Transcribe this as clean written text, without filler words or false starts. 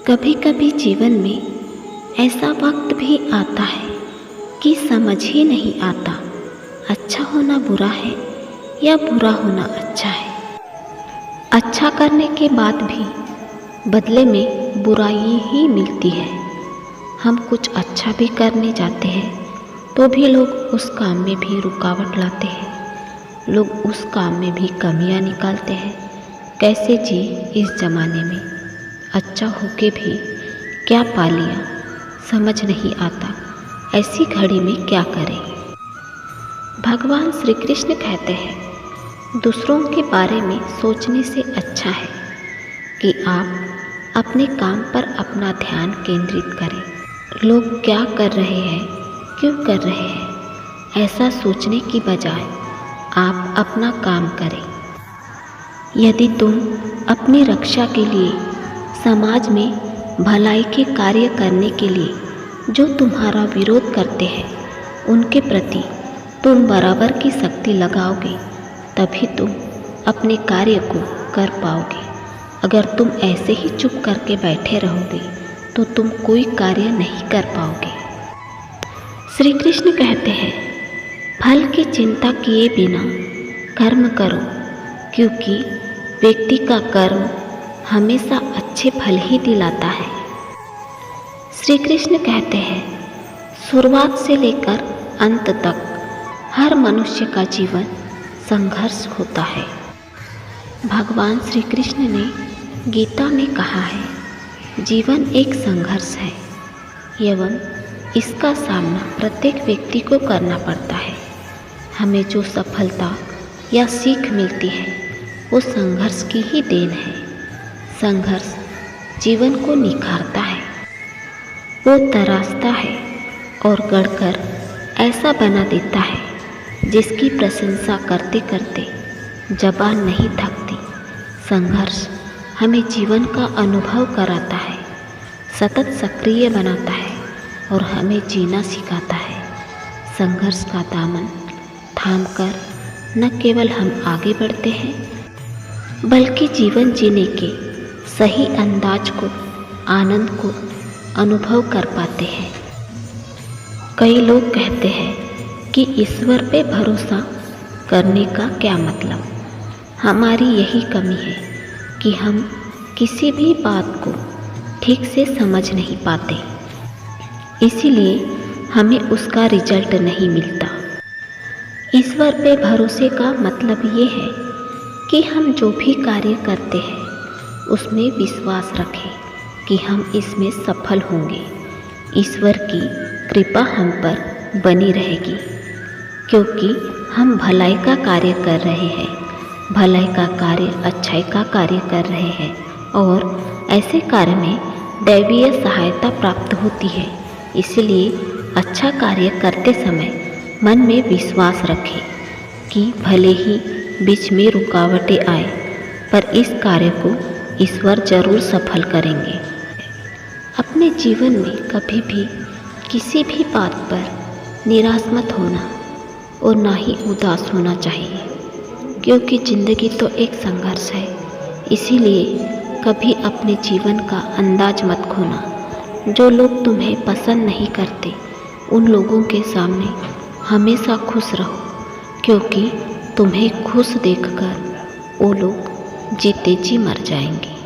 कभी कभी जीवन में ऐसा वक्त भी आता है कि समझ ही नहीं आता अच्छा होना बुरा है या बुरा होना अच्छा है। अच्छा करने के बाद भी बदले में बुराई ही मिलती है। हम कुछ अच्छा भी करने जाते हैं तो भी लोग उस काम में भी रुकावट लाते हैं। लोग उस काम में भी कमियां निकालते हैं। कैसे जी इस ज़माने में अच्छा होके भी क्या पा लिया समझ नहीं आता। ऐसी घड़ी में क्या करें। भगवान श्री कृष्ण कहते हैं दूसरों के बारे में सोचने से अच्छा है कि आप अपने काम पर अपना ध्यान केंद्रित करें। लोग क्या कर रहे हैं, क्यों कर रहे हैं, ऐसा सोचने की बजाय आप अपना काम करें। यदि तुम अपनी रक्षा के लिए समाज में भलाई के कार्य करने के लिए जो तुम्हारा विरोध करते हैं उनके प्रति तुम बराबर की शक्ति लगाओगे तभी तुम अपने कार्य को कर पाओगे। अगर तुम ऐसे ही चुप करके बैठे रहोगे तो तुम कोई कार्य नहीं कर पाओगे। श्री कृष्ण कहते हैं फल की चिंता किए बिना कर्म करो, क्योंकि व्यक्ति का कर्म हमेशा अच्छे फल ही दिलाता है। श्री कृष्ण कहते हैं शुरुआत से लेकर अंत तक हर मनुष्य का जीवन संघर्ष होता है। भगवान श्री कृष्ण ने गीता में कहा है जीवन एक संघर्ष है एवं इसका सामना प्रत्येक व्यक्ति को करना पड़ता है। हमें जो सफलता या सीख मिलती है वो संघर्ष की ही देन है। संघर्ष जीवन को निखारता है, वो तराशता है और गढ़कर ऐसा बना देता है जिसकी प्रशंसा करते करते ज़बान नहीं थकती। संघर्ष हमें जीवन का अनुभव कराता है, सतत सक्रिय बनाता है और हमें जीना सिखाता है। संघर्ष का दामन थामकर न केवल हम आगे बढ़ते हैं बल्कि जीवन जीने के सही अंदाज को, आनंद को अनुभव कर पाते हैं। कई लोग कहते हैं कि ईश्वर पे भरोसा करने का क्या मतलब। हमारी यही कमी है कि हम किसी भी बात को ठीक से समझ नहीं पाते, इसीलिए हमें उसका रिजल्ट नहीं मिलता। ईश्वर पे भरोसे का मतलब ये है कि हम जो भी कार्य करते हैं उसमें विश्वास रखें कि हम इसमें सफल होंगे। ईश्वर की कृपा हम पर बनी रहेगी, क्योंकि हम भलाई का कार्य कर रहे हैं, भलाई का कार्य, अच्छाई का कार्य कर रहे हैं और ऐसे कार्य में दैवीय सहायता प्राप्त होती है। इसलिए अच्छा कार्य करते समय मन में विश्वास रखें कि भले ही बीच में रुकावटें आए पर इस कार्य को ईश्वर जरूर सफल करेंगे। अपने जीवन में कभी भी किसी भी बात पर निराश मत होना और ना ही उदास होना चाहिए, क्योंकि ज़िंदगी तो एक संघर्ष है। इसीलिए कभी अपने जीवन का अंदाज मत खोना। जो लोग तुम्हें पसंद नहीं करते उन लोगों के सामने हमेशा खुश रहो, क्योंकि तुम्हें खुश देखकर वो लोग जीते जी मर जाएंगे।